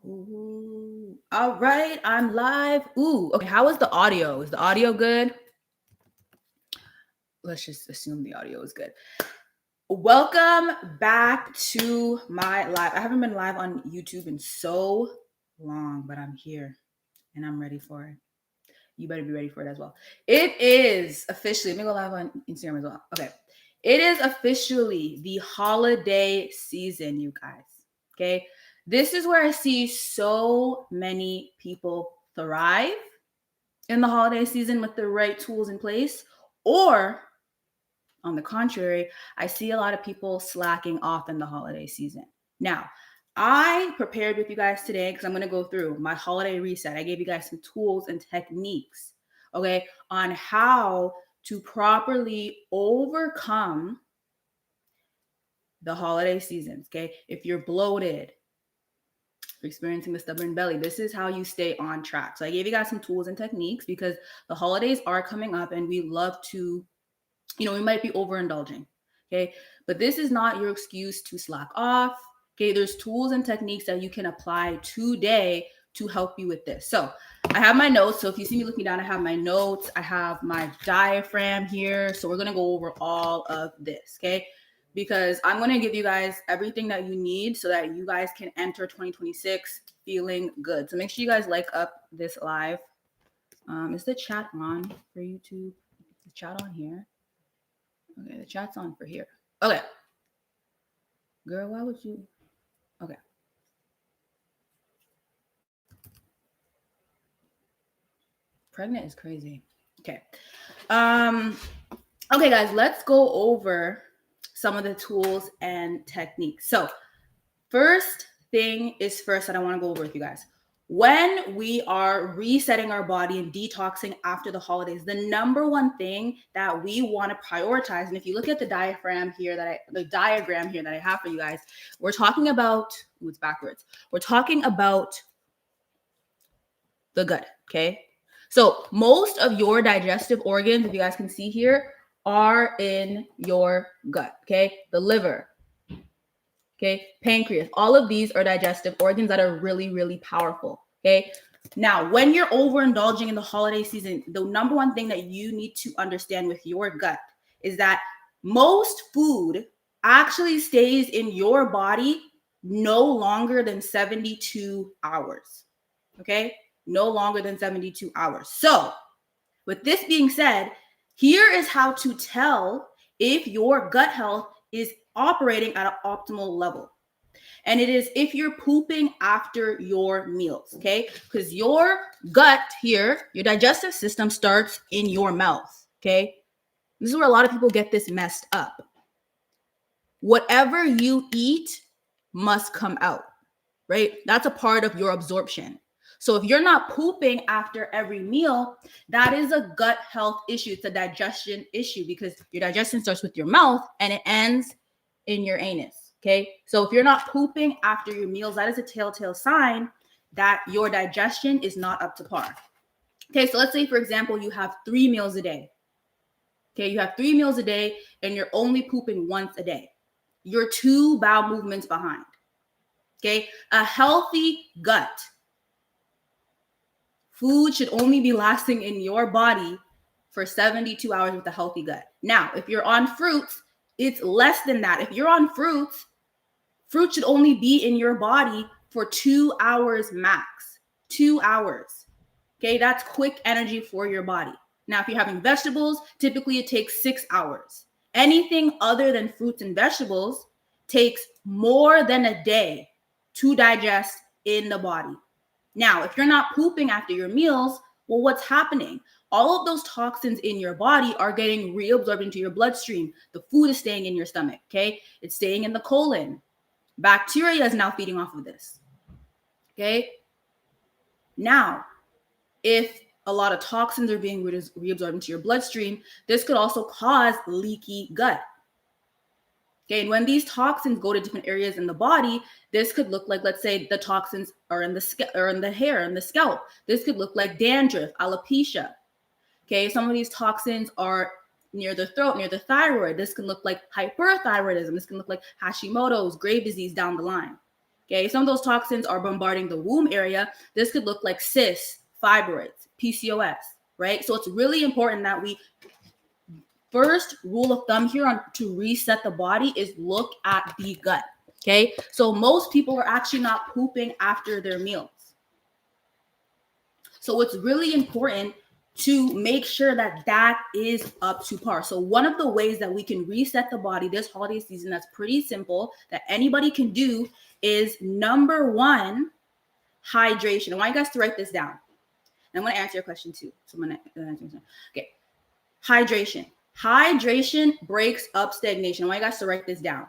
Ooh. All right, I'm live. Ooh, okay. How is the audio? Is the audio good? Let's just assume the audio is good. Welcome back to my live. I haven't been live on YouTube in so long, but I'm here and I'm ready for it. You better be ready for it as well. It is officially, let me go live on Instagram as well. Okay. It is officially the holiday season, you guys. Okay. This is where I see so many people thrive in the holiday season with the right tools in place. Or on the contrary, I see a lot of people slacking off in the holiday season. Now, I prepared with you guys today because I'm going to go through my holiday reset. I gave you guys some tools and techniques, okay, on how to properly overcome the holiday seasons, okay? If you're bloated, experiencing the stubborn belly, this is how you stay on track. So I gave you guys some tools and techniques because the holidays are coming up and we love to, we might be overindulging, okay? But this is not your excuse to slack off, okay? There's tools and techniques that you can apply today to help you with this. So I have my notes. So if you see me looking down, I have my notes. I have my diaphragm here. So we're going to go over all of this, okay? Because I'm going to give you guys everything that you need so that you guys can enter 2026 feeling good. So make sure you guys like up this live. Is the chat on for YouTube? Is the chat on here? Okay, the chat's on for here. Okay. Girl, why would you? Okay. Pregnant is crazy. Okay. Okay, guys, let's go over some of the tools and techniques. So, first thing is first that I want to go over with you guys. When we are resetting our body and detoxing after the holidays, the number one thing that we want to prioritize, and if you look at the diagram here that I have for you guys, we're talking about, it's backwards. We're talking about the gut, okay? So most of your digestive organs, if you guys can see here, are in your gut, okay? The liver, okay? Pancreas, all of these are digestive organs that are really, really powerful, okay? Now, when you're overindulging in the holiday season, the number one thing that you need to understand with your gut is that most food actually stays in your body no longer than 72 hours, okay? No longer than 72 hours. So, with this being said, here is how to tell if your gut health is operating at an optimal level. And it is if you're pooping after your meals, okay? Because your gut here, your digestive system starts in your mouth, okay? This is where a lot of people get this messed up. Whatever you eat must come out, right? That's a part of your absorption. So if you're not pooping after every meal, that is a gut health issue. It's a digestion issue because your digestion starts with your mouth and it ends in your anus, okay? So if you're not pooping after your meals, that is a telltale sign that your digestion is not up to par. Okay, so let's say, for example, you have 3 meals a day. Okay, you have 3 meals a day and you're only pooping once a day. You're 2 bowel movements behind. Okay, a healthy gut. Food should only be lasting in your body for 72 hours with a healthy gut. Now, if you're on fruits, it's less than that. If you're on fruits, fruit should only be in your body for 2 hours max. 2 hours. Okay, that's quick energy for your body. Now, if you're having vegetables, typically it takes 6 hours. Anything other than fruits and vegetables takes more than a day to digest in the body. Now, if you're not pooping after your meals, well, what's happening? All of those toxins in your body are getting reabsorbed into your bloodstream. The food is staying in your stomach, okay? It's staying in the colon. Bacteria is now feeding off of this, okay? Now, if a lot of toxins are being reabsorbed into your bloodstream, this could also cause leaky gut. Okay, and when these toxins go to different areas in the body, this could look like, let's say, the toxins are in the hair and the scalp. This could look like dandruff, alopecia. Okay, some of these toxins are near the throat, near the thyroid. This can look like hyperthyroidism. This can look like Hashimoto's, Graves' disease down the line. Okay, some of those toxins are bombarding the womb area. This could look like cysts, fibroids, PCOS, right? So it's really important that we, first rule of thumb here on to reset the body is look at the gut. Okay, so most people are actually not pooping after their meals. So it's really important to make sure that that is up to par. So one of the ways that we can reset the body this holiday season that's pretty simple that anybody can do is number one, hydration. I want you guys to write this down. And I'm going to answer your question too. So I'm going to answer. Okay. Hydration. Hydration breaks up stagnation. I want you guys to write this down.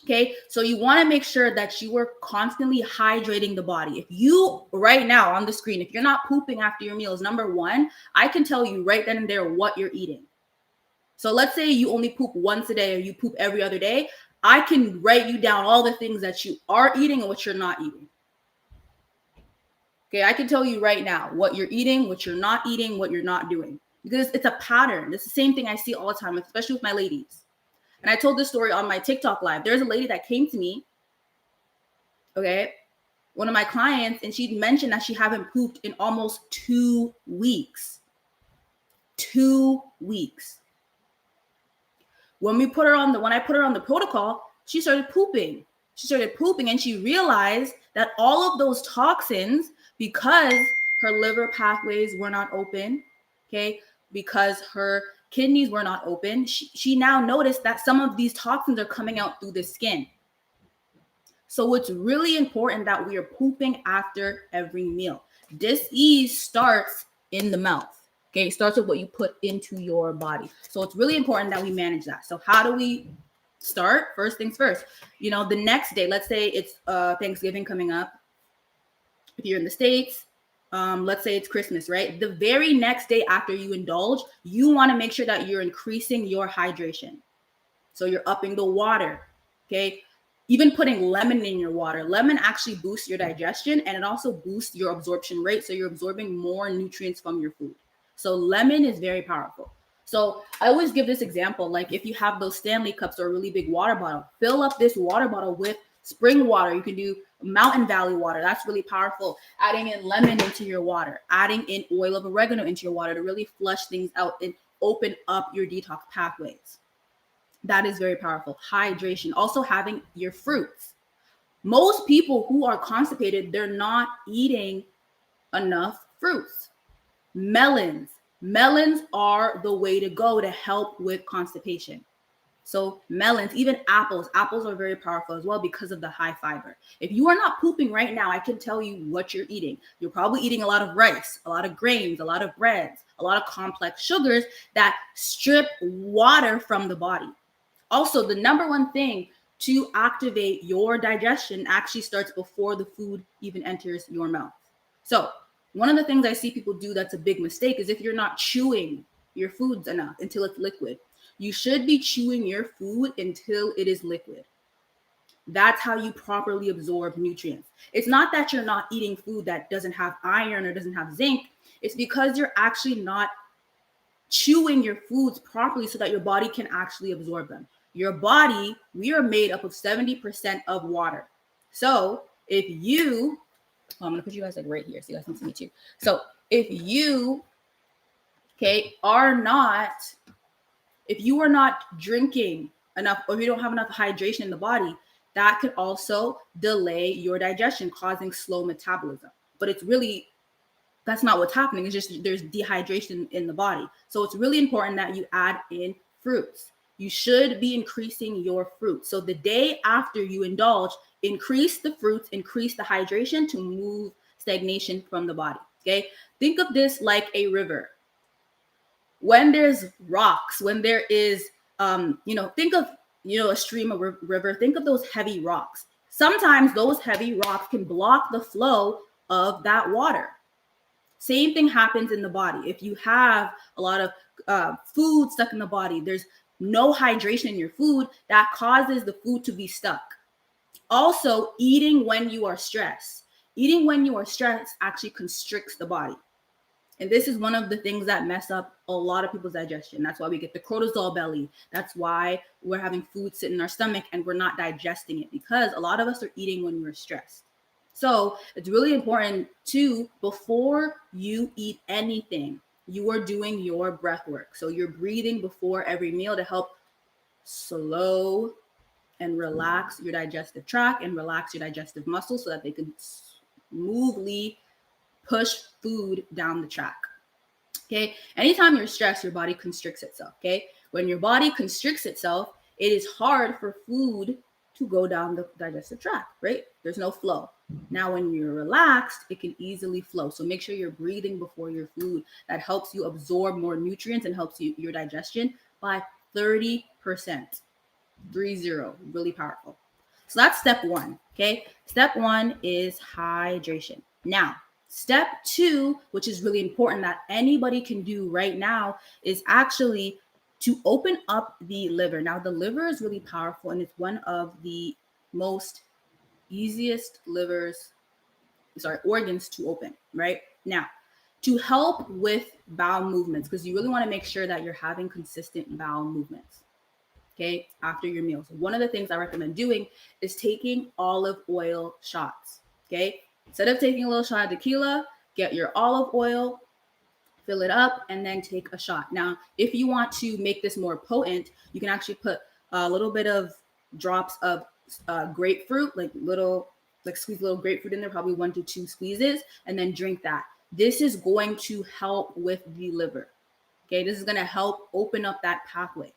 Okay, so you want to make sure that you are constantly hydrating the body. If you, right now on the screen, if you're not pooping after your meals, number one, I can tell you right then and there what you're eating. So let's say you only poop once a day or you poop every other day. I can write you down all the things that you are eating and what you're not eating. Okay, I can tell you right now what you're eating, what you're not eating, what you're not doing. Because it's a pattern. It's the same thing I see all the time, especially with my ladies. And I told this story on my TikTok live. There's a lady that came to me, okay, one of my clients, and she mentioned that she haven't pooped in almost 2 weeks. 2 weeks. When I put her on the protocol, she started pooping. And she realized that all of those toxins, because her liver pathways were not open, okay, because her kidneys were not open, she now noticed that some of these toxins are coming out through the skin. So it's really important that we are pooping after every meal. Disease starts in the mouth. Okay, it starts with what you put into your body. So it's really important that we manage that. So how do we start? First things first. You know, the next day, let's say it's Thanksgiving coming up. If you're in the States, let's say it's Christmas, right? The very next day after you indulge, you want to make sure that you're increasing your hydration. So you're upping the water, okay? Even putting lemon in your water. Lemon actually boosts your digestion and it also boosts your absorption rate. So you're absorbing more nutrients from your food. So lemon is very powerful. So I always give this example, like if you have those Stanley cups or a really big water bottle, fill up this water bottle with spring water. You can do Mountain Valley water. That's really powerful. Adding in lemon into your water, adding in oil of oregano into your water to really flush things out and open up your detox pathways. That is very powerful. Hydration. Also having your fruits. Most people who are constipated, they're not eating enough fruits. Melons. Melons are the way to go to help with constipation. So melons, even apples. Apples are very powerful as well because of the high fiber. If you are not pooping right now, I can tell you what you're eating. You're probably eating a lot of rice, a lot of grains, a lot of breads, a lot of complex sugars that strip water from the body. Also, the number one thing to activate your digestion actually starts before the food even enters your mouth. So one of the things I see people do that's a big mistake is if you're not chewing your foods enough until it's liquid. You should be chewing your food until it is liquid. That's how you properly absorb nutrients. It's not that you're not eating food that doesn't have iron or doesn't have zinc. It's because you're actually not chewing your foods properly so that your body can actually absorb them. Your body, we are made up of 70% of water. So if you, I'm going to put you guys like right here so you guys can see me too. So if you, if you are not drinking enough or you don't have enough hydration in the body, that could also delay your digestion, causing slow metabolism. But it's really, that's not what's happening. It's just there's dehydration in the body. So it's really important that you add in fruits. You should be increasing your fruits. So the day after you indulge, increase the fruits, increase the hydration to move stagnation from the body. Okay. Think of this like a river. When there's rocks, when there is, think of, a stream, a river, think of those heavy rocks. Sometimes those heavy rocks can block the flow of that water. Same thing happens in the body. If you have a lot of food stuck in the body, there's no hydration in your food, that causes the food to be stuck. Also, eating when you are stressed. Eating when you are stressed actually constricts the body. And this is one of the things that mess up a lot of people's digestion. That's why we get the cortisol belly. That's why we're having food sit in our stomach and we're not digesting it, because a lot of us are eating when we're stressed. So it's really important to, before you eat anything, you are doing your breath work. So you're breathing before every meal to help slow and relax your digestive tract and relax your digestive muscles so that they can smoothly push food down the track. Okay. Anytime you're stressed, your body constricts itself. Okay. When your body constricts itself, it is hard for food to go down the digestive tract, right? There's no flow. Now, when you're relaxed, it can easily flow. So make sure you're breathing before your food. That helps you absorb more nutrients and helps you your digestion by 30%. 30, really powerful. So that's step one. Okay. Step one is hydration. Now, step two, which is really important that anybody can do right now, is actually to open up the liver. Now, the liver is really powerful and it's one of the most easiest organs to open, right? Now, to help with bowel movements, because you really want to make sure that you're having consistent bowel movements. Okay, after your meals. One of the things I recommend doing is taking olive oil shots. Okay, instead of taking a little shot of tequila, get your olive oil, fill it up, and then take a shot. Now, if you want to make this more potent, you can actually put a little bit of drops of grapefruit, squeeze a little grapefruit in there, probably 1 to 2 squeezes, and then drink that. This is going to help with the liver. Okay, this is going to help open up that pathway.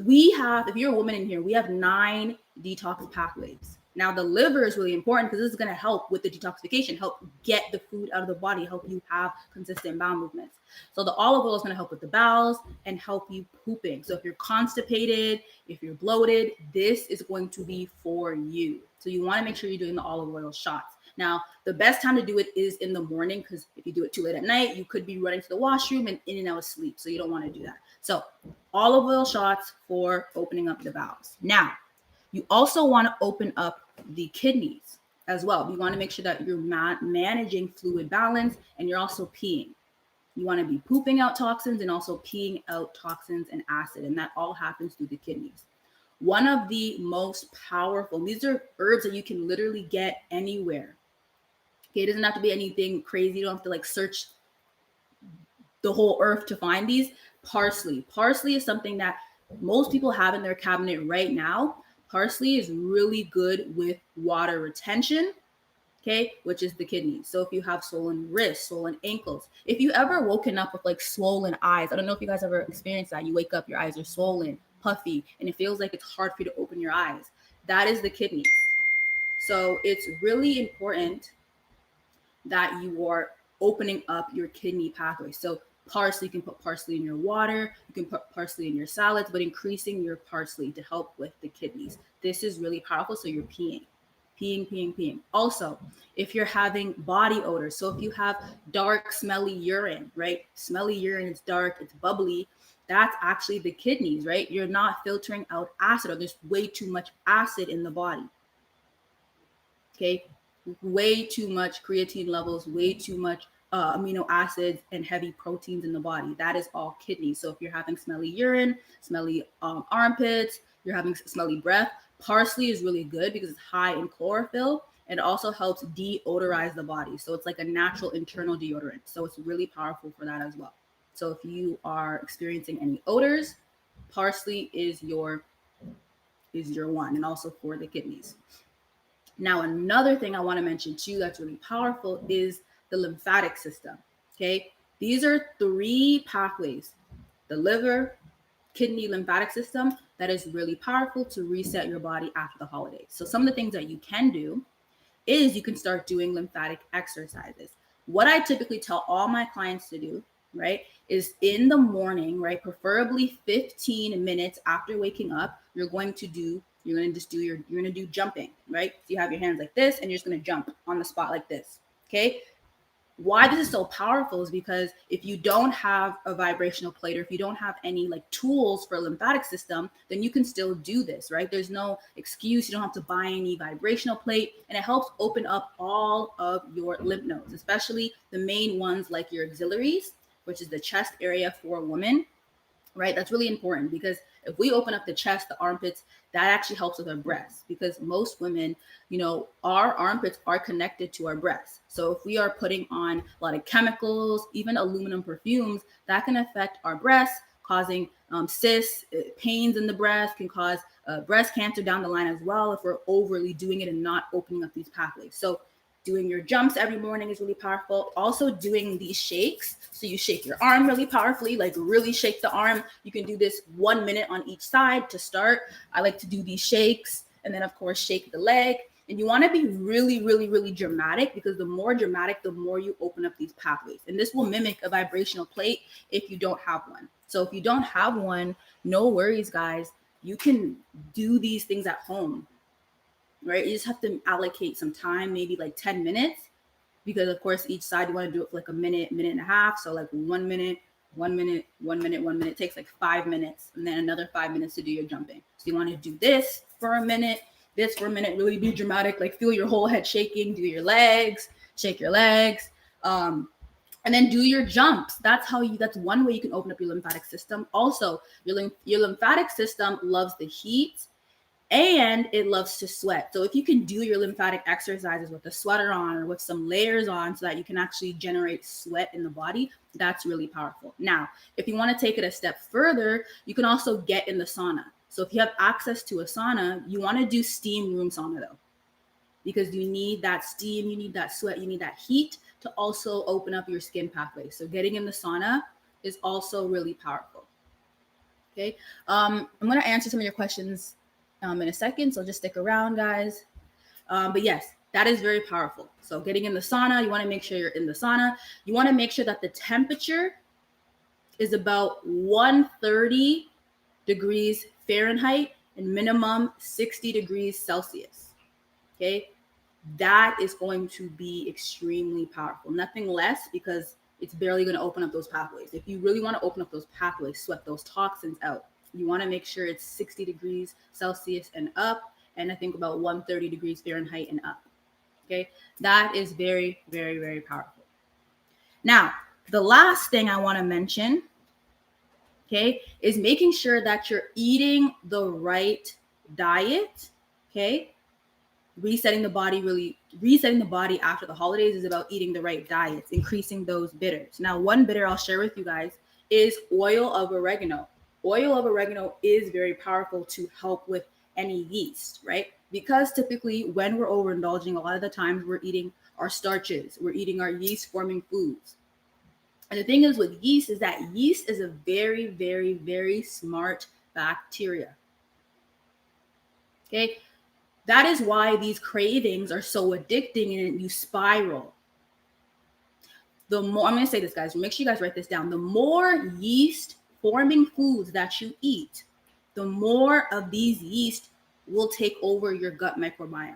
We have, if you're a woman in here, we have 9 detox pathways. Now, the liver is really important because this is going to help with the detoxification, help get the food out of the body, help you have consistent bowel movements. So the olive oil is going to help with the bowels and help you pooping. So if you're constipated, if you're bloated, this is going to be for you. So you want to make sure you're doing the olive oil shots. Now, the best time to do it is in the morning, because if you do it too late at night, you could be running to the washroom and in and out of sleep. So you don't want to do that. So olive oil shots for opening up the bowels. Now, you also want to open up the kidneys as well. You want to make sure that you're managing fluid balance and you're also peeing. You want to be pooping out toxins and also peeing out toxins and acid. And that all happens through the kidneys. One of the most powerful, these are herbs that you can literally get anywhere. Okay, it doesn't have to be anything crazy. You don't have to search the whole earth to find these. Parsley. Parsley is something that most people have in their cabinet right now. Parsley is really good with water retention, okay, which is the kidneys. So if you have swollen wrists, swollen ankles, if you ever woken up with swollen eyes, I don't know if you guys ever experienced that. You wake up, your eyes are swollen, puffy, and it feels like it's hard for you to open your eyes. That is the kidneys. So it's really important that you are opening up your kidney pathway. So parsley, you can put parsley in your water, you can put parsley in your salads, but increasing your parsley to help with the kidneys. This is really powerful. So you're peeing. Also, if you're having body odor, so if you have dark, smelly urine, right? Smelly urine, it's dark, it's bubbly. That's actually the kidneys, right? You're not filtering out acid, or there's way too much acid in the body. Okay, way too much creatine levels, way too much amino acids and heavy proteins in the body. That is all kidneys. So if you're having smelly urine, smelly armpits, you're having smelly breath, parsley is really good because it's high in chlorophyll and it also helps deodorize the body. So it's like a natural internal deodorant. So it's really powerful for that as well. So if you are experiencing any odors, parsley is your one, and also for the kidneys. Now, another thing I want to mention too that's really powerful is the lymphatic system. Okay, these are 3 pathways: the liver, kidney, lymphatic system, that is really powerful to reset your body after the holidays. So some of the things that you can do is you can start doing lymphatic exercises. What I typically tell all my clients to do, right, is in the morning, right, preferably 15 minutes after waking up, you're going to do jumping, right? So you have your hands like this and you're just going to jump on the spot like this. Okay. why this is so powerful is because if you don't have a vibrational plate, or if you don't have any like tools for a lymphatic system, then you can still do this, right? There's no excuse. You don't have to buy any vibrational plate, and it helps open up all of your lymph nodes, especially the main ones like your axillaries, which is the chest area for women, right? That's really important because if we open up the chest, the armpits, that actually helps with our breasts, because most women, our armpits are connected to our breasts. So if we are putting on a lot of chemicals, even aluminum perfumes, that can affect our breasts, causing cysts, pains in the breast, can cause breast cancer down the line as well if we're overly doing it and not opening up these pathways. So doing your jumps every morning is really powerful. Also doing these shakes. So you shake your arm really powerfully, like really shake the arm. You can do this 1 minute on each side to start. I like to do these shakes, and then of course shake the leg. And you want to be really, really, really dramatic, because the more dramatic, the more you open up these pathways. And this will mimic a vibrational plate if you don't have one. So if you don't have one, no worries, guys. You can do these things at home, right? You just have to allocate some time, maybe like 10 minutes, because of course each side you want to do it for like a minute, minute and a half. So like 1 minute, 1 minute, 1 minute, 1 minute. It takes like 5 minutes, and then another 5 minutes to do your jumping. So you want to do this for a minute, this for a minute, really be dramatic, like feel your whole head shaking, do your legs, shake your legs, and then do your jumps. That's one way you can open up your lymphatic system. Also, your lymphatic system loves the heat, and it loves to sweat. So if you can do your lymphatic exercises with a sweater on or with some layers on, so that you can actually generate sweat in the body, that's really powerful. Now, if you want to take it a step further, you can also get in the sauna. So if you have access to a sauna, you want to do steam room sauna though, because you need that steam, you need that sweat, you need that heat to also open up your skin pathway. So getting in the sauna is also really powerful. Okay. I'm going to answer some of your questions in a second, so just stick around, guys. But yes, that is very powerful. So getting in the sauna, you want to make sure you're in the sauna. You want to make sure that the temperature is about 130 degrees Fahrenheit and minimum 60 degrees Celsius. Okay. That is going to be extremely powerful. Nothing less, because it's barely going to open up those pathways. If you really want to open up those pathways, sweat those toxins out, you want to make sure it's 60 degrees Celsius and up, and I think about 130 degrees Fahrenheit and up. Okay, that is very, very, very powerful. Now, the last thing I want to mention, okay, is making sure that you're eating the right diet. Okay, resetting the body after the holidays is about eating the right diets, increasing those bitters. Now, one bitter I'll share with you guys is oil of oregano. Oil of oregano is very powerful to help with any yeast, right? Because typically when we're overindulging, a lot of the times we're eating our starches, we're eating our yeast forming foods. And the thing is with yeast is that yeast is a very, very, very smart bacteria. Okay. That is why these cravings are so addicting and you spiral. The more, I'm going to say this, guys, make sure you guys write this down. The more yeast forming foods that you eat, the more of these yeast will take over your gut microbiome.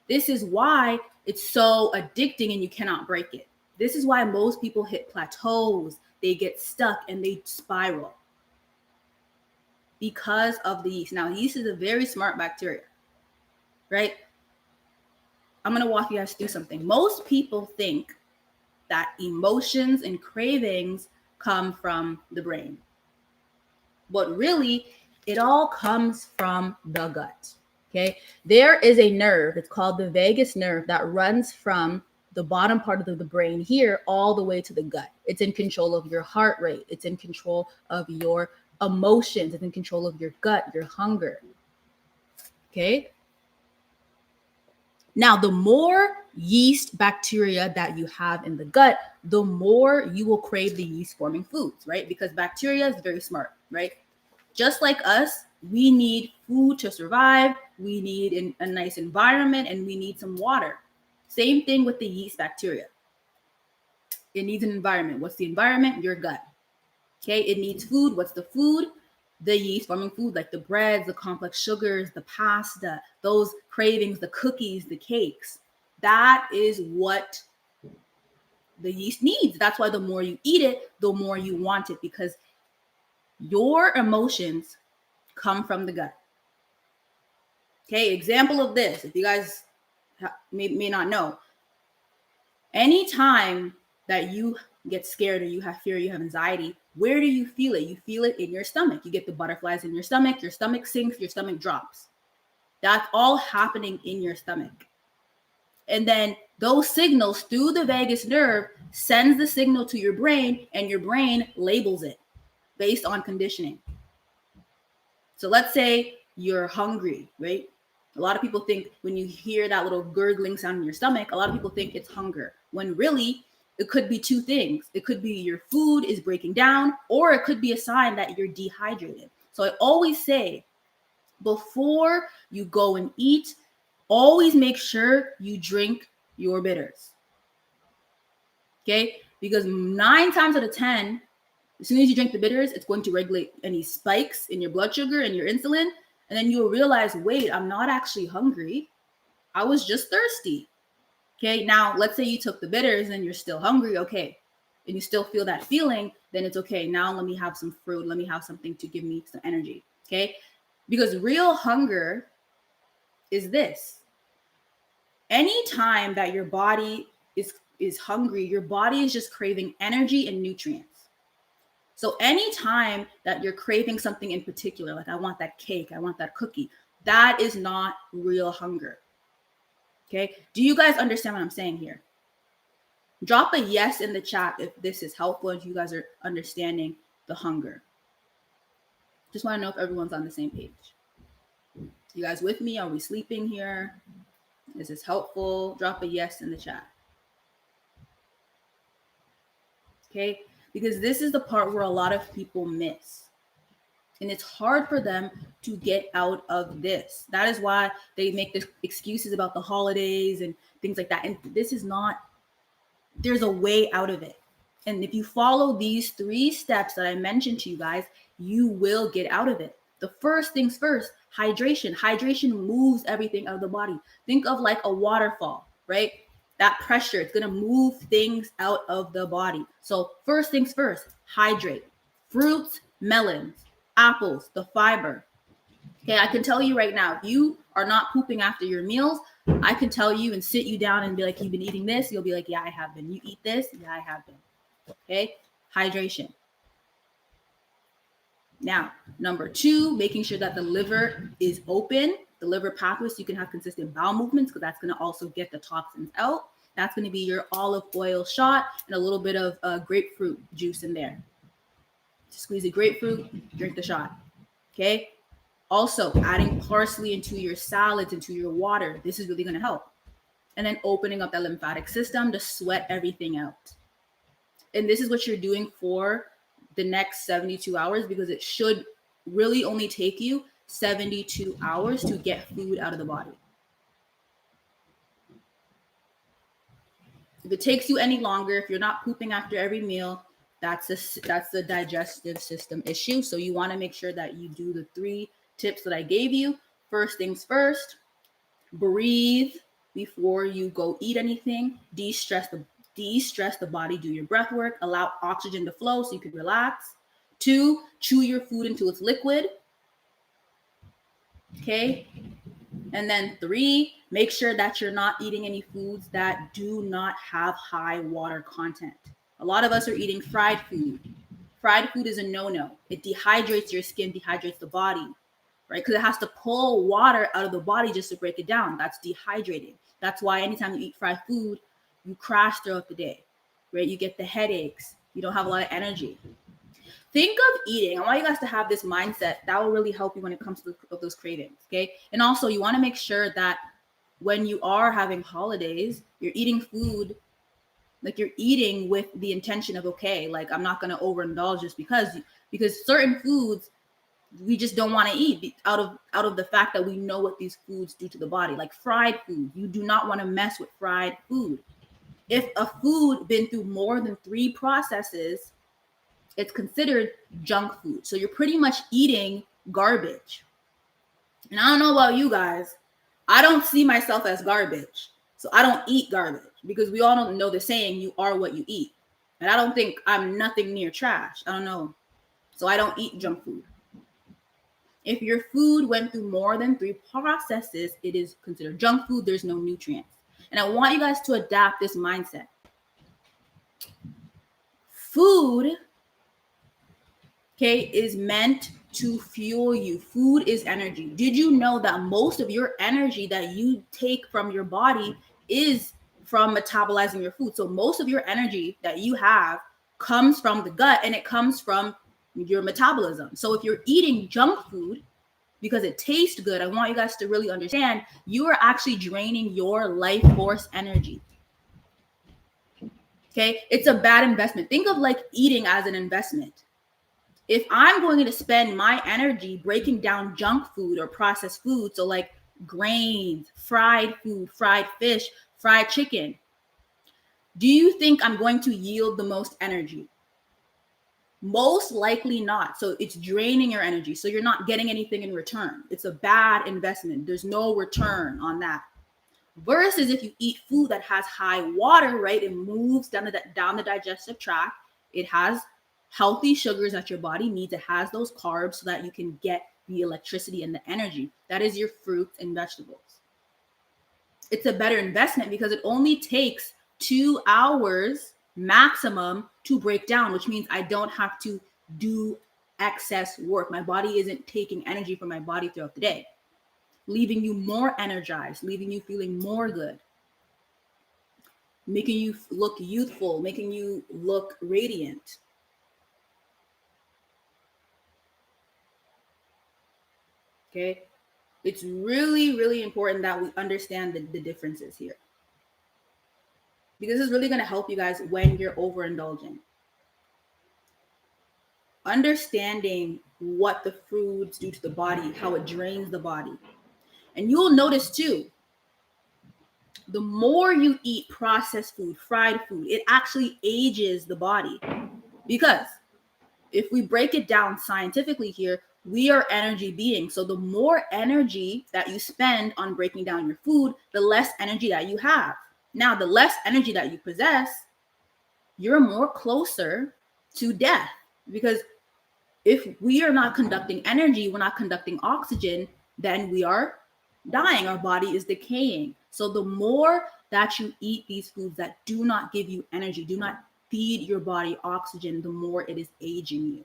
This is why it's so addicting and you cannot break it. This is why most people hit plateaus, they get stuck and they spiral because of the yeast. Now, yeast is a very smart bacteria, right? I'm going to walk you guys through something. Most people think that emotions and cravings come from the brain, but really it all comes from the gut. Okay. There is a nerve, it's called the vagus nerve, that runs from the bottom part of the brain here all the way to the gut. It's in control of your heart rate. It's in control of your emotions. It's in control of your gut, your hunger. Okay. Now, the more yeast bacteria that you have in the gut, the more you will crave the yeast forming foods, right? Because bacteria is very smart, right? Just like us, we need food to survive. We need a nice environment, and we need some water. Same thing with the yeast bacteria. It needs an environment. What's the environment? Your gut. Okay, it needs food. What's the food? The yeast forming food, like the breads, the complex sugars, the pasta, those cravings, the cookies, the cakes. That is what the yeast needs. That's why the more you eat it, the more you want it, because your emotions come from the gut. Okay, example of this, if you guys may not know, anytime that you get scared or you have fear, you have anxiety, where do you feel it? You feel it in your stomach. You get the butterflies in your stomach sinks, your stomach drops. That's all happening in your stomach. And then those signals through the vagus nerve sends the signal to your brain, and your brain labels it based on conditioning. So let's say you're hungry, right? A lot of people think when you hear that little gurgling sound in your stomach, a lot of people think it's hunger, when really it could be two things. It could be your food is breaking down, or it could be a sign that you're dehydrated. So I always say, before you go and eat, always make sure you drink your bitters. Okay? Because 9 times out of 10, as soon as you drink the bitters, it's going to regulate any spikes in your blood sugar and your insulin. And then you'll realize, wait, I'm not actually hungry. I was just thirsty. Okay, now let's say you took the bitters and you're still hungry. Okay, and you still feel that feeling, then it's okay. Now let me have some fruit. Let me have something to give me some energy. Okay, because real hunger is this. Anytime that your body is hungry, your body is just craving energy and nutrients. So anytime that you're craving something in particular, like I want that cake, I want that cookie, that is not real hunger. Okay, do you guys understand what I'm saying here? Drop a yes in the chat if this is helpful, if you guys are understanding the hunger. Just want to know if everyone's on the same page. You guys with me? Are we sleeping here? Is this helpful? Drop a yes in the chat. Okay, because this is the part where a lot of people miss. And it's hard for them to get out of this. That is why they make the excuses about the holidays and things like that. And this is not, there's a way out of it. And if you follow these 3 steps that I mentioned to you guys, you will get out of it. The first things first, hydration. Hydration moves everything out of the body. Think of like a waterfall, right? That pressure, it's going to move things out of the body. So first things first, hydrate. Fruits, melons, apples, the fiber. Okay, I can tell you right now, if you are not pooping after your meals, I can tell you and sit you down and be like, you've been eating this? You'll be like, yeah, I have been. You eat this? Yeah, I have been. Okay, hydration. Now, number 2, making sure that the liver is open, the liver pathway, so you can have consistent bowel movements, because that's going to also get the toxins out. That's going to be your olive oil shot and a little bit of grapefruit juice in there. Squeeze the grapefruit, drink the shot. Okay. Also, adding parsley into your salads, into your water. This is really going to help. And then opening up that lymphatic system to sweat everything out. And this is what you're doing for the next 72 hours, because it should really only take you 72 hours to get food out of the body. If it takes you any longer, if you're not pooping after every meal, that's the digestive system issue. So you want to make sure that you do the 3 tips that I gave you. First things first, breathe before you go eat anything. De-stress the body, do your breath work, allow oxygen to flow so you can relax. 2, chew your food until it's liquid. Okay. And then 3, make sure that you're not eating any foods that do not have high water content. A lot of us are eating fried food. Fried food is a no-no. It dehydrates your skin, dehydrates the body, right? Because it has to pull water out of the body just to break it down. That's dehydrating. That's why anytime you eat fried food, you crash throughout the day, right? You get the headaches. You don't have a lot of energy. Think of eating. I want you guys to have this mindset. That will really help you when it comes to those cravings, okay? And also, you want to make sure that when you are having holidays, you're eating food, like you're eating with the intention of, okay, like I'm not going to overindulge just because certain foods we just don't want to eat out of the fact that we know what these foods do to the body. Like fried food, you do not want to mess with fried food. If a food been through more than 3 processes, it's considered junk food. So you're pretty much eating garbage. And I don't know about you guys, I don't see myself as garbage. So I don't eat garbage, because we all don't know the saying, you are what you eat. And I don't think I'm nothing near trash. I don't know. So I don't eat junk food. If your food went through more than 3 processes, it is considered junk food. There's no nutrients. And I want you guys to adapt this mindset. Food, okay, is meant to fuel you. Food is energy. Did you know that most of your energy that you take from your body is from metabolizing your food? So most of your energy that you have comes from the gut, and it comes from your metabolism. So if you're eating junk food because it tastes good, I want you guys to really understand you are actually draining your life force energy. Okay, it's a bad investment. Think of like eating as an investment. If I'm going to spend my energy breaking down junk food or processed food, so like grains, fried food, fried fish, fried chicken, do you think I'm going to yield the most energy? Most likely not. So it's draining your energy. So you're not getting anything in return. It's a bad investment. There's no return on that. Versus if you eat food that has high water, right? It moves down the digestive tract. It has healthy sugars that your body needs. It has those carbs so that you can get the electricity and the energy. That is your fruits and vegetables. It's a better investment because it only takes 2 hours maximum to break down, which means I don't have to do excess work. My body isn't taking energy from my body throughout the day, leaving you more energized, leaving you feeling more good, making you look youthful, making you look radiant. Okay? It's really, really important that we understand the differences here, because it's really going to help you guys when you're overindulging. Understanding what the foods do to the body, how it drains the body. And you'll notice too, the more you eat processed food, fried food, it actually ages the body. Because if we break it down scientifically here, we are energy beings. So the more energy that you spend on breaking down your food, the less energy that you have. Now, the less energy that you possess, you're more closer to death. Because if we are not conducting energy, we're not conducting oxygen, then we are dying. Our body is decaying. So the more that you eat these foods that do not give you energy, do not feed your body oxygen, the more it is aging you.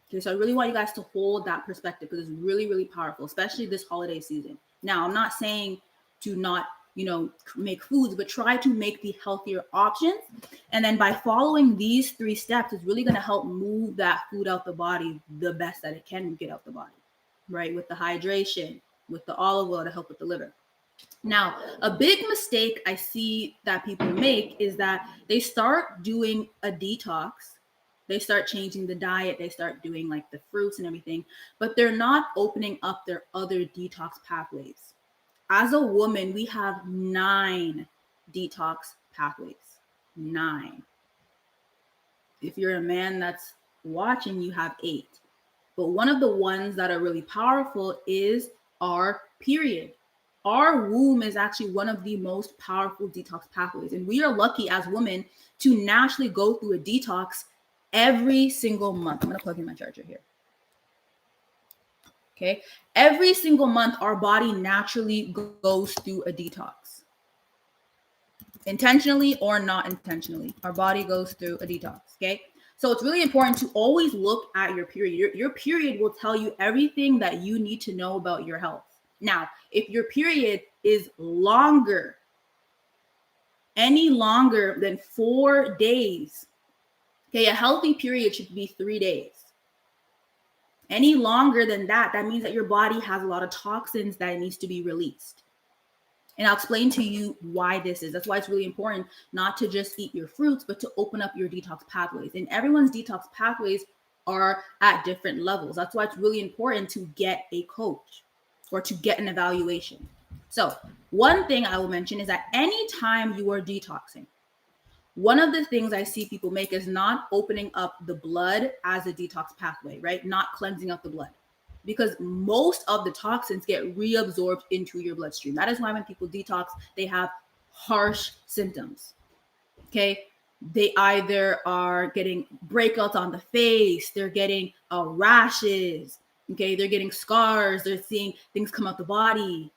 Okay, so I really want you guys to hold that perspective, because it's really, really powerful, especially this holiday season. Now, I'm not saying to not, make foods, but try to make the healthier options. And then by following these 3 steps, it's really going to help move that food out the body the best that it can get out the body, right? With the hydration, with the olive oil to help with the liver. Now, a big mistake I see that people make is that they start doing a detox. They start changing the diet. They start doing like the fruits and everything, but they're not opening up their other detox pathways. As a woman, we have 9 detox pathways. 9. If you're a man that's watching, you have 8. But one of the ones that are really powerful is our period. Our womb is actually one of the most powerful detox pathways. And we are lucky as women to naturally go through a detox every single month. I'm going to plug in my charger here. Okay. Every single month, our body naturally goes through a detox. Intentionally or not intentionally, our body goes through a detox. Okay. So it's really important to always look at your period. Your period will tell you everything that you need to know about your health. Now, if your period is longer, any longer than 4 days, okay, a healthy period should be 3 days. Any longer than that, that means that your body has a lot of toxins that needs to be released. And I'll explain to you why this is. That's why it's really important not to just eat your fruits, but to open up your detox pathways. And everyone's detox pathways are at different levels. That's why it's really important to get a coach or to get an evaluation. So one thing I will mention is that anytime you are detoxing, one of the things I see people make is not opening up the blood as a detox pathway, right? Not cleansing up the blood. because most of the toxins get reabsorbed into your bloodstream. That is why when people detox, they have harsh symptoms. Okay. They either are getting breakouts on the face, they're getting rashes, okay, they're getting scars, they're seeing things come out the body.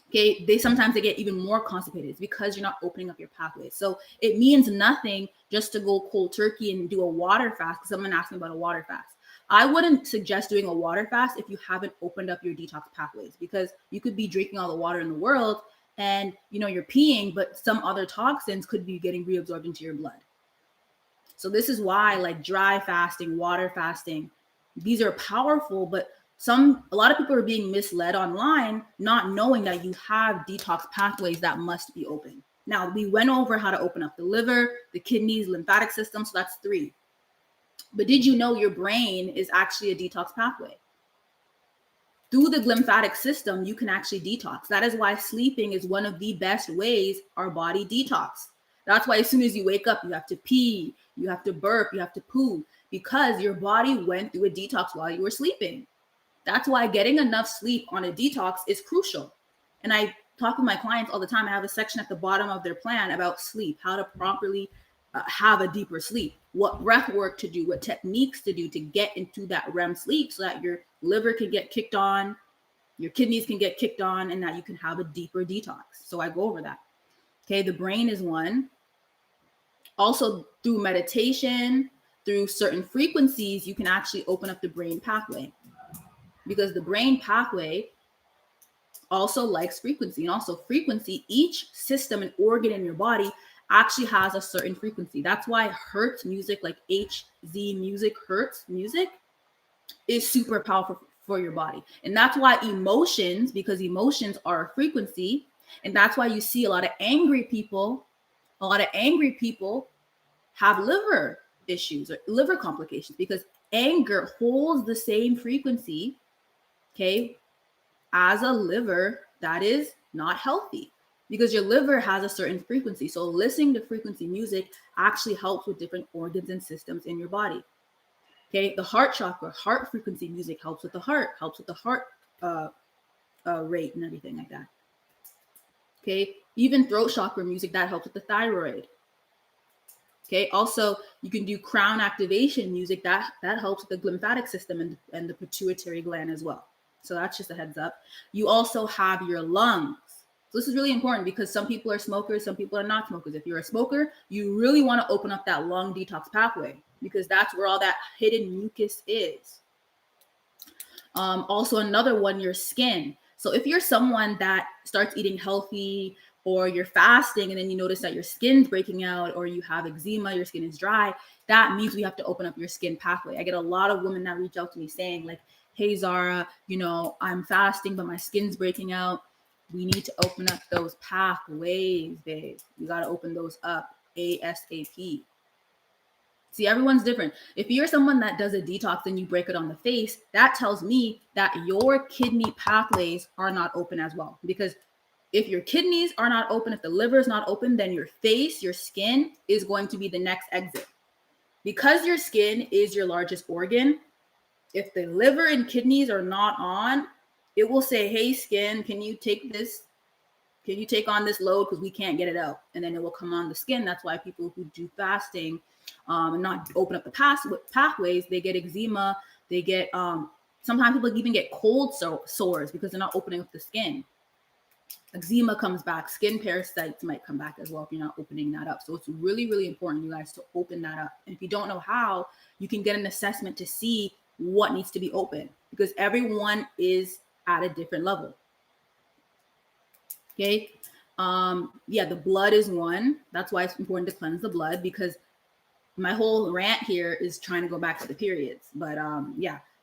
Okay, they get even more constipated. It's because you're not opening up your pathways. So it means nothing just to go cold turkey and do a water fast, because someone asked me about a water fast. I wouldn't suggest doing a water fast if you haven't opened up your detox pathways, because you could be drinking all the water in the world and you're peeing, but some other toxins could be getting reabsorbed into your blood. So this is why, like, dry fasting, water fasting, these are powerful, but a lot of people are being misled online, not knowing that you have detox pathways that must be open. Now, we went over how to open up the liver, the kidneys, lymphatic system. So that's 3. But did you know your brain is actually a detox pathway? Through the lymphatic system, you can actually detox. That is why sleeping is one of the best ways our body detox. That's why as soon as you wake up, you have to pee, you have to burp, you have to poo, because your body went through a detox while you were sleeping. That's why getting enough sleep on a detox is crucial. And I talk with my clients all the time. I have a section at the bottom of their plan about sleep, how to properly have a deeper sleep, what breath work to do, what techniques to do to get into that REM sleep so that your liver can get kicked on, your kidneys can get kicked on, and that you can have a deeper detox. So I go over that. Okay, the brain is one. Also, through meditation, through certain frequencies, you can actually open up the brain pathway, because the brain pathway also likes frequency. And also frequency, each system and organ in your body actually has a certain frequency. That's why Hertz music, like HZ music, Hertz music, is super powerful for your body. And that's why emotions, because emotions are a frequency, and that's why you see a lot of angry people have liver issues or liver complications, because anger holds the same frequency, okay, as a liver that is not healthy, because your liver has a certain frequency. So listening to frequency music actually helps with different organs and systems in your body. Okay, the heart chakra, heart frequency music helps with the heart rate and everything like that. Okay, even throat chakra music, that helps with the thyroid. Okay, also you can do crown activation music, that helps with the lymphatic system and the pituitary gland as well. So that's just a heads up. You also have your lungs. So this is really important, because some people are smokers, some people are not smokers. If you're a smoker, you really want to open up that lung detox pathway, because that's where all that hidden mucus is. Also, another one, your skin. So if you're someone that starts eating healthy, or you're fasting and then you notice that your skin's breaking out, or you have eczema, your skin is dry, that means we have to open up your skin pathway. I get a lot of women that reach out to me saying, like, hey, Zara, I'm fasting, but my skin's breaking out. We need to open up those pathways, babe. We got to open those up ASAP. See, everyone's different. If you're someone that does a detox and you break it on the face, that tells me that your kidney pathways are not open as well. Because if your kidneys are not open, if the liver is not open, then your face, your skin is going to be the next exit. Because your skin is your largest organ, if the liver and kidneys are not on, it will say, hey, skin, can you take this? Can you take on this load? Because we can't get it out. And then it will come on the skin. That's why people who do fasting and not open up the pathways, they get eczema. They get, sometimes people even get cold sores because they're not opening up the skin. Eczema comes back. Skin parasites might come back as well if you're not opening that up. So it's really, really important, you guys, to open that up. And if you don't know how, you can get an assessment to see what needs to be open, because everyone is at a different level. Okay. The blood is one. That's why it's important to cleanse the blood, because my whole rant here is trying to go back to the periods. But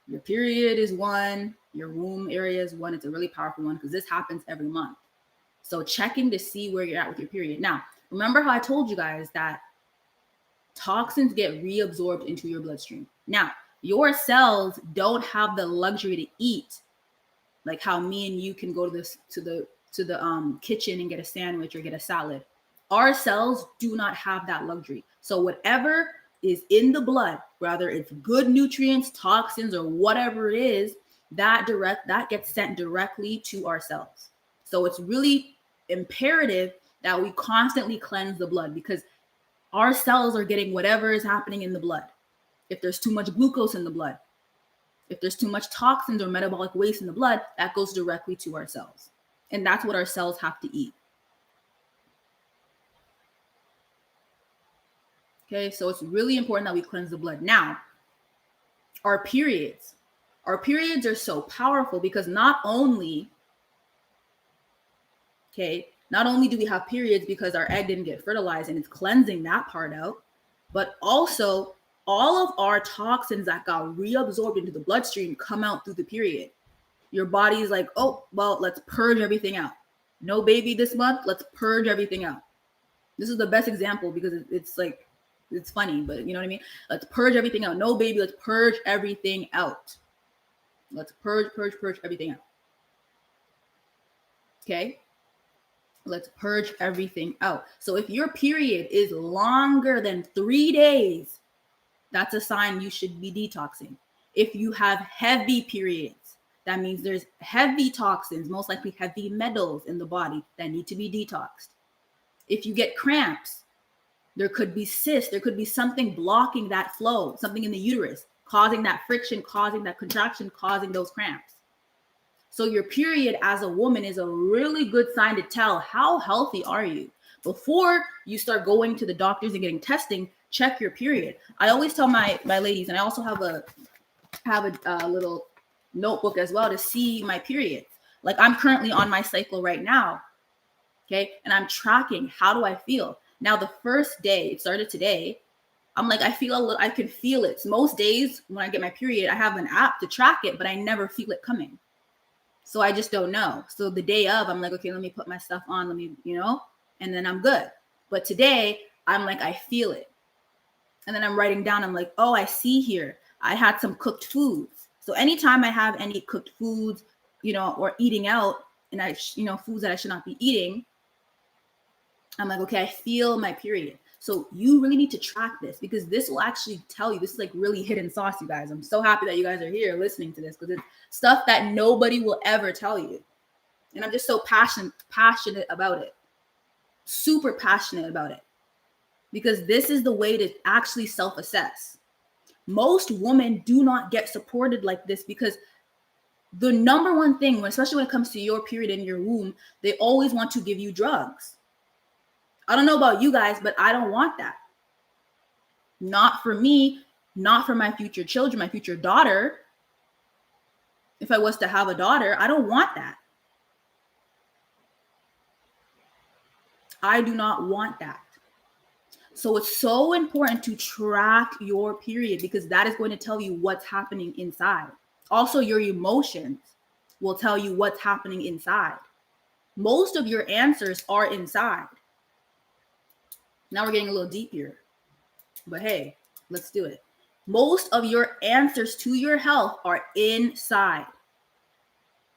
your period is one. Your womb area is one. It's a really powerful one, because this happens every month. So checking to see where you're at with your period. Now, remember how I told you guys that toxins get reabsorbed into your bloodstream. Now, your cells don't have the luxury to eat like how me and you can go to the kitchen and get a sandwich or get a salad. Our cells do not have that luxury. So whatever is in the blood, whether it's good nutrients, toxins, or whatever it is, that gets sent directly to our cells. So it's really imperative that we constantly cleanse the blood, because our cells are getting whatever is happening in the blood. If there's too much glucose in the blood, if there's too much toxins or metabolic waste in the blood, that goes directly to our cells. And that's what our cells have to eat. Okay, so it's really important that we cleanse the blood. Now, our periods are so powerful because not only do we have periods because our egg didn't get fertilized and it's cleansing that part out, but also all of our toxins that got reabsorbed into the bloodstream come out through the period. Your body's like, oh, well, let's purge everything out. No baby this month, let's purge everything out. This is the best example because it's like, it's funny, but you know what I mean? Let's purge everything out. No baby, let's purge everything out. Let's purge everything out. Okay? Let's purge everything out. So if your period is longer than 3 days, that's a sign you should be detoxing. If you have heavy periods, that means there's heavy toxins, most likely heavy metals in the body that need to be detoxed. If you get cramps, there could be cysts, there could be something blocking that flow, something in the uterus, causing that friction, causing that contraction, causing those cramps. So your period as a woman is a really good sign to tell how healthy are you. Before you start going to the doctors and getting testing, check your period. I always tell my ladies, and I also have a little notebook as well to see my period. Like I'm currently on my cycle right now, okay? And I'm tracking, how do I feel? Now the first day, it started today, I'm like, I can feel it. So most days when I get my period, I have an app to track it, but I never feel it coming. So I just don't know. So the day of, I'm like, okay, let me put my stuff on, and then I'm good. But today, I'm like, I feel it. And then I'm writing down, I'm like, oh, I see here, I had some cooked foods. So anytime I have any cooked foods, or eating out, and foods that I should not be eating, I'm like, okay, I feel my period. So you really need to track this, because this will actually tell you. This is like really hidden sauce, you guys. I'm so happy that you guys are here listening to this, because it's stuff that nobody will ever tell you. And I'm just so passionate about it. Super passionate about it. Because this is the way to actually self-assess. Most women do not get supported like this, because the number one thing, especially when it comes to your period in your womb, they always want to give you drugs. I don't know about you guys, but I don't want that. Not for me, not for my future children, my future daughter. If I was to have a daughter, I don't want that. I do not want that. So it's so important to track your period, because that is going to tell you what's happening inside. Also, your emotions will tell you what's happening inside. Most of your answers are inside. Now we're getting a little deep here, but hey, let's do it. Most of your answers to your health are inside.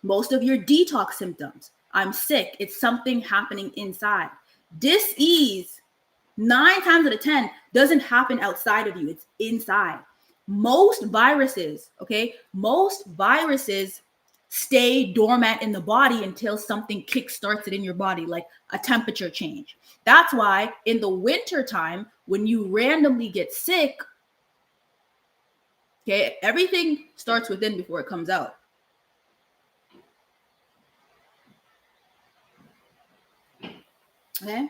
Most of your detox symptoms, I'm sick, it's something happening inside. Dis-ease, 9 times out of 10, doesn't happen outside of you, it's inside. Most viruses stay dormant in the body until something kickstarts it in your body, like a temperature change. That's why in the winter time, when you randomly get sick, okay, everything starts within before it comes out. Okay?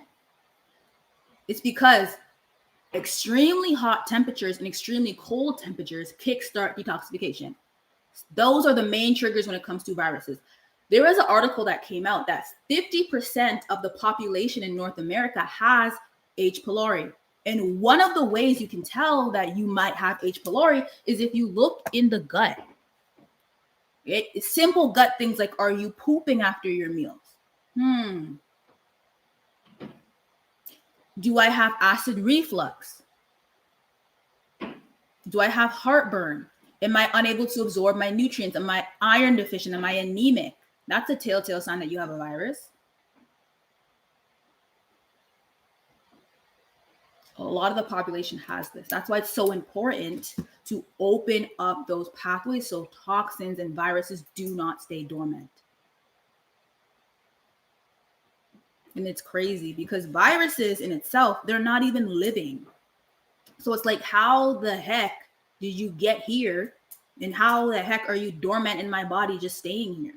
It's because extremely hot temperatures and extremely cold temperatures kickstart detoxification. Those are the main triggers when it comes to viruses. There was an article that came out that 50% of the population in North America has H. pylori. And one of the ways you can tell that you might have H. pylori is if you look in the gut. It's simple gut things like, are you pooping after your meals? Do I have acid reflux? Do I have heartburn? Am I unable to absorb my nutrients? Am I iron deficient? Am I anemic? That's a telltale sign that you have a virus. A lot of the population has this. That's why it's so important to open up those pathways so toxins and viruses do not stay dormant. And it's crazy because viruses in itself, they're not even living. So it's like, how the heck did you get here? And how the heck are you dormant in my body just staying here?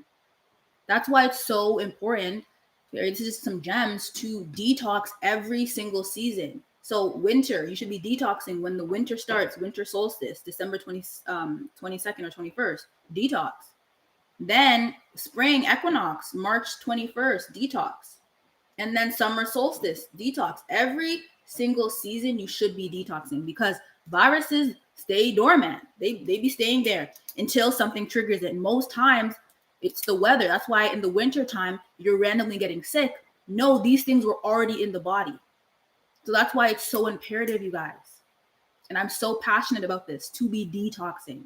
That's why it's so important. This is just some gems to detox every single season. So winter, you should be detoxing when the winter starts, winter solstice, December 22nd or 21st, detox. Then spring equinox, March 21st, detox. And then summer solstice, detox. Every single season you should be detoxing because viruses stay dormant. They be staying there until something triggers it. And most times it's the weather. That's why in the winter time you're randomly getting sick. No, these things were already in the body. So that's why it's so imperative, you guys. And I'm so passionate about this, to be detoxing.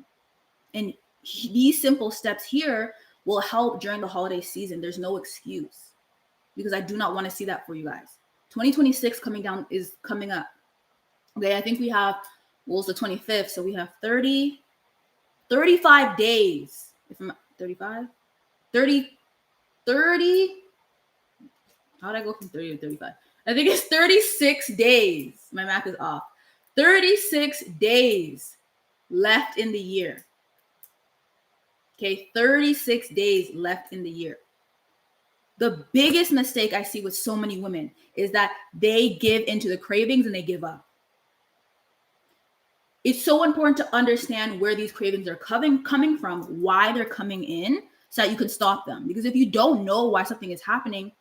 And these simple steps here will help during the holiday season. There's no excuse, because I do not want to see that for you guys. 2026 coming up. Okay, I think we have, well, it's the 25th, so we have 35 days. If I'm 35, 30, how did I go from 30 to 35? I think it's 36 days. My math is off. 36 days left in the year. Okay, 36 days left in the year. The biggest mistake I see with so many women is that they give into the cravings and they give up. It's so important to understand where these cravings are coming from, why they're coming in, so that you can stop them. Because if you don't know why something is happening,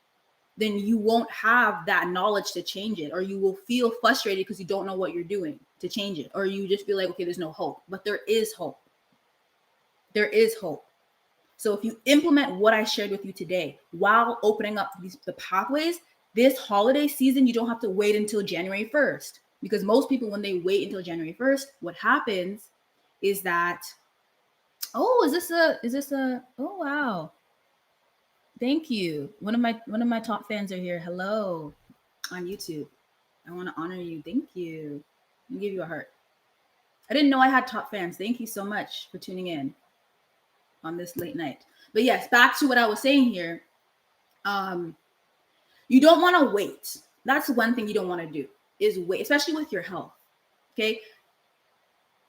then you won't have that knowledge to change it, or you will feel frustrated because you don't know what you're doing to change it, or you just feel like, okay, there's no hope. But there is hope. There is hope. So if you implement what I shared with you today while opening up the pathways, this holiday season, you don't have to wait until January 1st. Because most people, when they wait until January 1st, what happens is that, oh, is this a, oh, wow. Thank you. One of my top fans are here. Hello on YouTube. I want to honor you. Thank you. Let me give you a heart. I didn't know I had top fans. Thank you so much for tuning in on this late night. But yes, back to what I was saying here. You don't want to wait. That's one thing you don't want to do, is wait, especially with your health. Okay.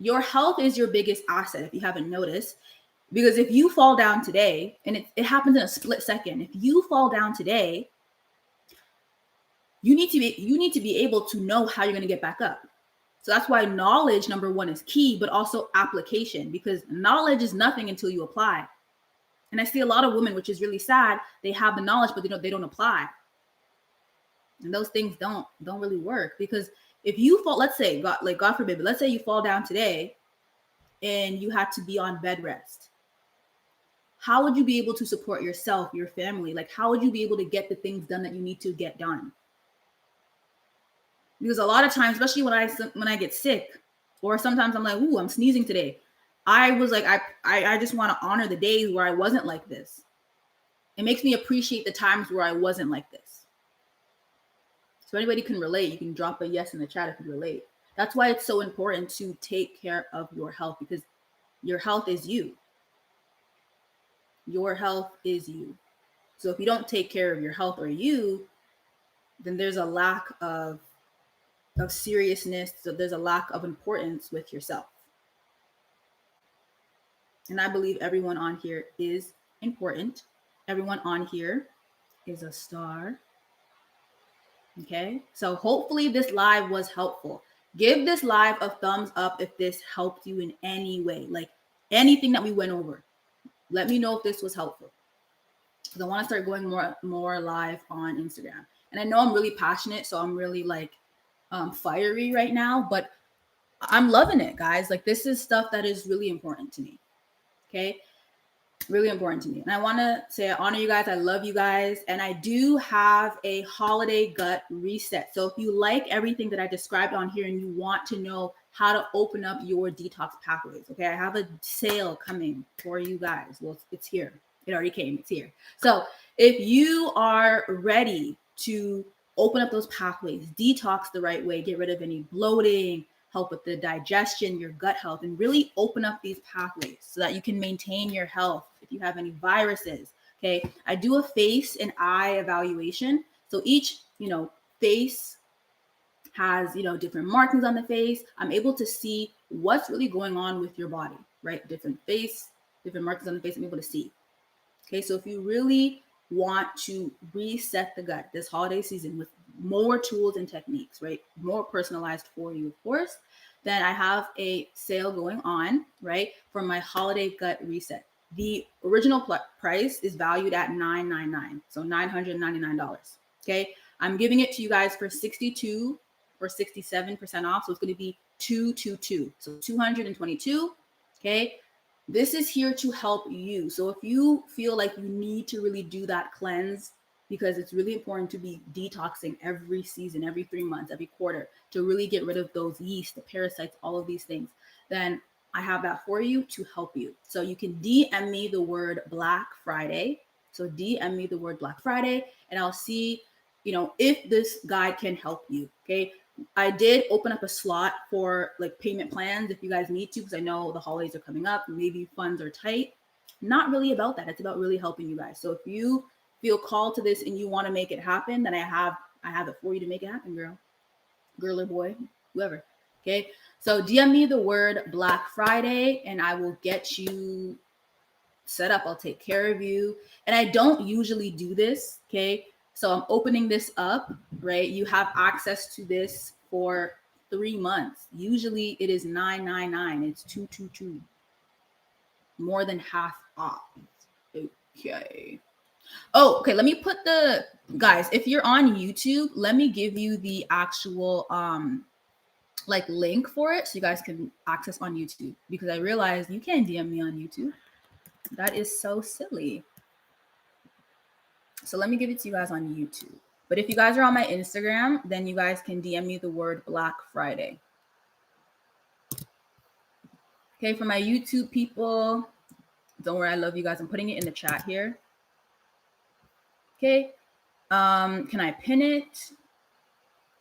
Your health is your biggest asset, if you haven't noticed. Because if you fall down today, and it happens in a split second, if you fall down today, you need to be able to know how you're going to get back up. So that's why knowledge, number one, is key, but also application, because knowledge is nothing until you apply. And I see a lot of women, which is really sad. They have the knowledge, but they don't apply. And those things don't really work, because if you fall, let's say, God forbid, but let's say you fall down today and you had to be on bed rest. How would you be able to support yourself, your family? Like, how would you be able to get the things done that you need to get done? Because a lot of times, especially when I get sick, or sometimes I'm like, ooh, I'm sneezing today. I was like, I just want to honor the days where I wasn't like this. It makes me appreciate the times where I wasn't like this. So anybody can relate. You can drop a yes in the chat if you relate. That's why it's so important to take care of your health, because your health is you. Your health is you. So if you don't take care of your health or you, then there's a lack of seriousness. So there's a lack of importance with yourself. And I believe everyone on here is important. Everyone on here is a star. Okay. So hopefully this live was helpful. Give this live a thumbs up if this helped you in any way, like anything that we went over. Let me know if this was helpful, because I want to start going more live on Instagram. And I know I'm really passionate, so I'm really like fiery right now, but I'm loving it, guys. Like, this is stuff that is really important to me. Okay. Really important to me. And I want to say I honor you guys. I love you guys. And I do have a holiday gut reset. So if you like everything that I described on here and you want to know how to open up your detox pathways, okay, I have a sale coming for you guys. Well, it's here. It already came. It's here. So if you are ready to open up those pathways, detox the right way, get rid of any bloating, help with the digestion, your gut health, and really open up these pathways so that you can maintain your health if you have any viruses. Okay, I do a face and eye evaluation. So each, face has, different markings on the face. I'm able to see what's really going on with your body, right? Different face, different markings on the face, I'm able to see. Okay, so if you really want to reset the gut this holiday season with more tools and techniques, right? More personalized for you, of course, then I have a sale going on, right? For my holiday gut reset. The original price is valued at $999, so $999. Okay, I'm giving it to you guys for 62 or 67% off, so it's going to be 222, so 222. Okay, this is here to help you. So if you feel like you need to really do that cleanse, because it's really important to be detoxing every season, every 3 months, every quarter, to really get rid of those yeast, the parasites, all of these things, then I have that for you to help you. So you can DM me the word Black Friday. So DM me the word Black Friday, and I'll see, if this guide can help you. Okay. I did open up a slot for like payment plans if you guys need to, because I know the holidays are coming up. Maybe funds are tight. Not really about that. It's about really helping you guys. So if you feel called to this and you want to make it happen, then I have it for you to make it happen, girl or boy, whoever. Okay. So DM me the word Black Friday and I will get you set up. I'll take care of you. And I don't usually do this. Okay. So I'm opening this up, right? You have access to this for 3 months. Usually it is $999. It's $222. More than half off. Okay. Oh, okay. Let me put guys, if you're on YouTube, let me give you the actual link for it so you guys can access on YouTube, because I realized you can't DM me on YouTube. That is so silly. So let me give it to you guys on YouTube. But if you guys are on my Instagram, then you guys can DM me the word Black Friday. Okay, for my YouTube people, don't worry, I love you guys. I'm putting it in the chat here. Okay. Can I pin it?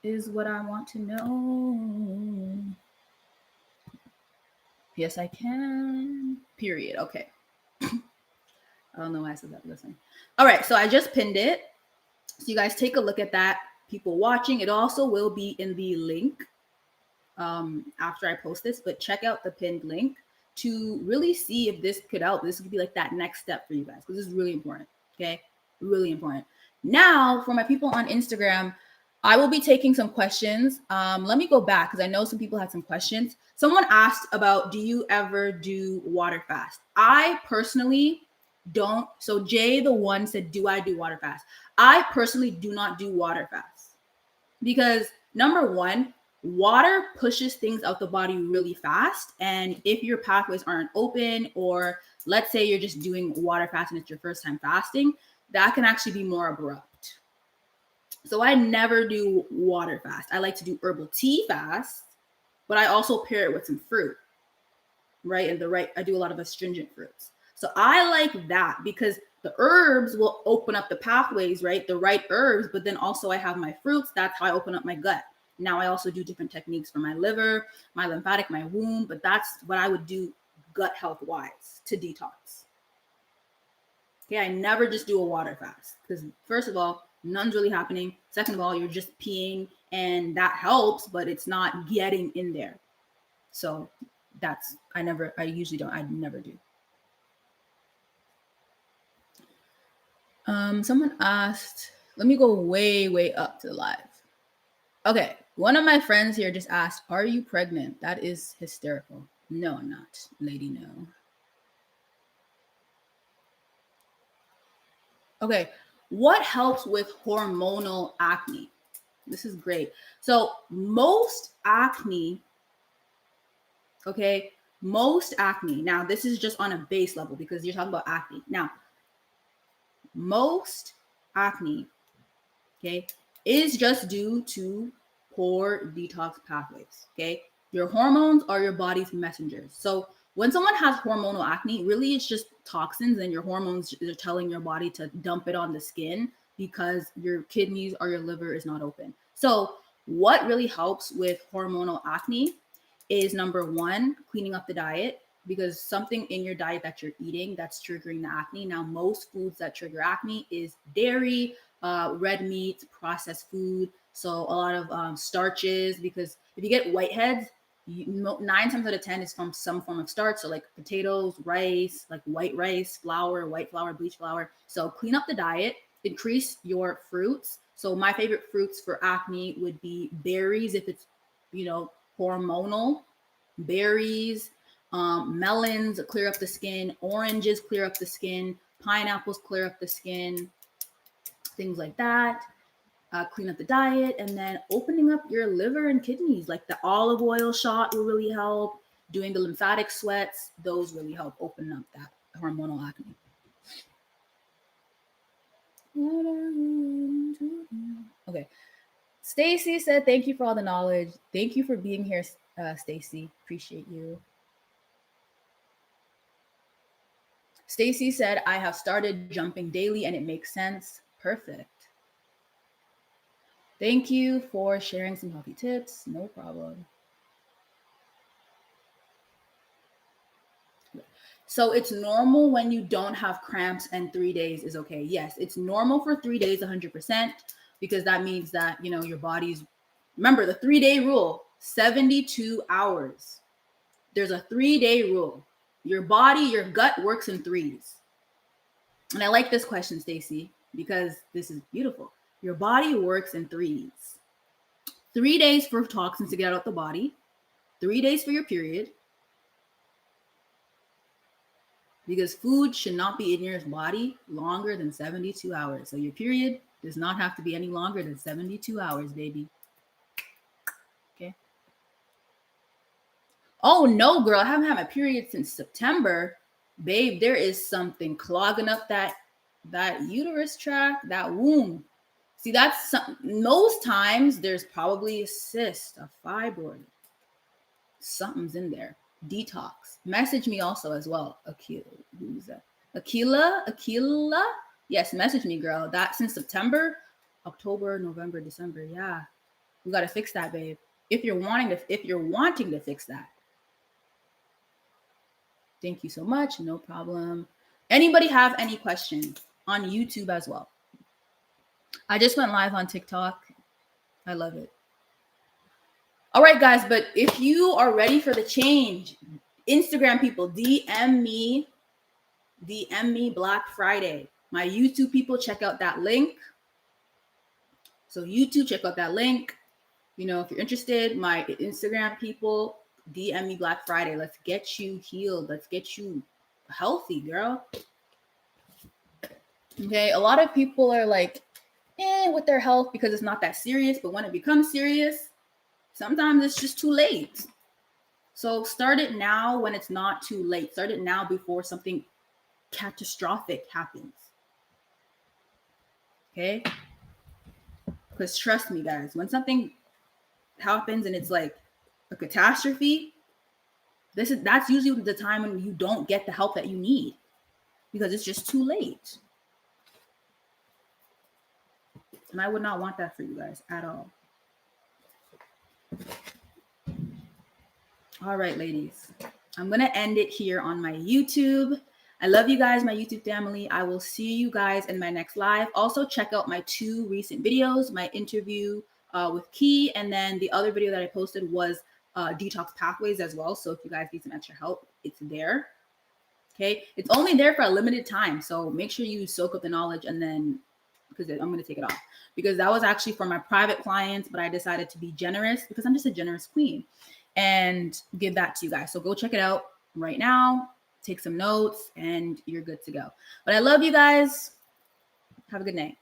Is what I want to know. Yes, I can. Period. Okay. I don't know why I said that. Listen. All right. So I just pinned it. So you guys take a look at that. People watching, it also will be in the link after I post this, but check out the pinned link to really see if this could help. This could be like that next step for you guys, because this is really important. Okay. Really important. Now for my people on Instagram, I will be taking some questions. Let me go back because I know some people had some questions. Someone asked about, do you ever do water fast? I personally don't. So Jay, the one said, do I do water fast? I personally do not do water fast because number one, water pushes things out the body really fast. And if your pathways aren't open, or let's say you're just doing water fast and it's your first time fasting, that can actually be more abrupt. So I never do water fast. I like to do herbal tea fast, but I also pair it with some fruit, right? And I do a lot of astringent fruits. So I like that because the herbs will open up the pathways, right? The right herbs, but then also I have my fruits. That's how I open up my gut. Now I also do different techniques for my liver, my lymphatic, my womb, but that's what I would do gut health wise to detox. Okay, I never just do a water fast because first of all, none's really happening. Second of all, you're just peeing and that helps, but it's not getting in there. So I usually don't, I never do. Someone asked, let me go way up to the live. Okay, one of my friends here just asked, are you pregnant? That is hysterical. No, I'm not, lady, no. Okay, what helps with hormonal acne? This is great. So most acne, now this is just on a base level because you're talking about acne. Now, most acne, okay, is just due to poor detox pathways, okay? Your hormones are your body's messengers. So when someone has hormonal acne, really it's just toxins and your hormones are telling your body to dump it on the skin because your kidneys or your liver is not open. So what really helps with hormonal acne is number one, cleaning up the diet, because something in your diet that you're eating that's triggering the acne. Now, most foods that trigger acne is dairy, red meat, processed food. So a lot of starches, because if you get whiteheads, 9 times out of 10 is from some form of starch. So like potatoes, rice, like white rice, flour, white flour, bleach flour. So clean up the diet, increase your fruits. So my favorite fruits for acne would be berries, if it's, hormonal, berries, melons clear up the skin, oranges clear up the skin, pineapples clear up the skin, things like that. Clean up the diet, and then opening up your liver and kidneys, like the olive oil shot will really help. Doing the lymphatic sweats, those really help open up that hormonal acne. Okay. Stacy said, thank you for all the knowledge. Thank you for being here, Stacy. Appreciate you. Stacy said, I have started jumping daily and it makes sense. Perfect. Thank you for sharing some healthy tips. No problem. So it's normal when you don't have cramps and 3 days is okay. Yes, it's normal for 3 days, 100%, because that means that, your body's, remember the 3-day rule, 72 hours. There's a 3-day rule. Your body, your gut works in threes. And I like this question, Stacy, because this is beautiful. Your body works in threes. 3 days for toxins to get out the body, 3 days for your period, because food should not be in your body longer than 72 hours. So your period does not have to be any longer than 72 hours, baby. Okay. Oh no, girl, I haven't had my period since September. Babe, there is something clogging up that uterus tract, that womb. See, that's most times there's probably a cyst, a fibroid. Something's in there. Detox. Message me also as well. Akila. Who's that? Akila? Yes, message me, girl. That since September, October, November, December. Yeah. We gotta fix that, babe. If you're wanting to fix that. Thank you so much. No problem. Anybody have any questions on YouTube as well? I just went live on TikTok. I love it. All right, guys, but if you are ready for the change, Instagram people, DM me Black Friday. My YouTube people, check out that link. So YouTube, check out that link. If you're interested, my Instagram people, DM me Black Friday. Let's get you healed. Let's get you healthy, girl. Okay, a lot of people are like, with their health because it's not that serious, but when it becomes serious, sometimes it's just too late. So start it now when it's not too late. Start it now before something catastrophic happens. Okay? Because trust me, guys, when something happens and it's like a catastrophe, that's usually the time when you don't get the help that you need because it's just too late. And I would not want that for you guys at all. All right, ladies, I'm going to end it here on my YouTube. I love you guys, my YouTube family. I will see you guys in my next live. Also, check out my 2 recent videos, my interview with Key, and then the other video that I posted was Detox Pathways as well. So if you guys need some extra help, it's there. Okay. It's only there for a limited time. So make sure you soak up the knowledge and then, because I'm going to take it off, because that was actually for my private clients, but I decided to be generous because I'm just a generous queen and give that to you guys. So go check it out right now, take some notes, and you're good to go. But I love you guys. Have a good night.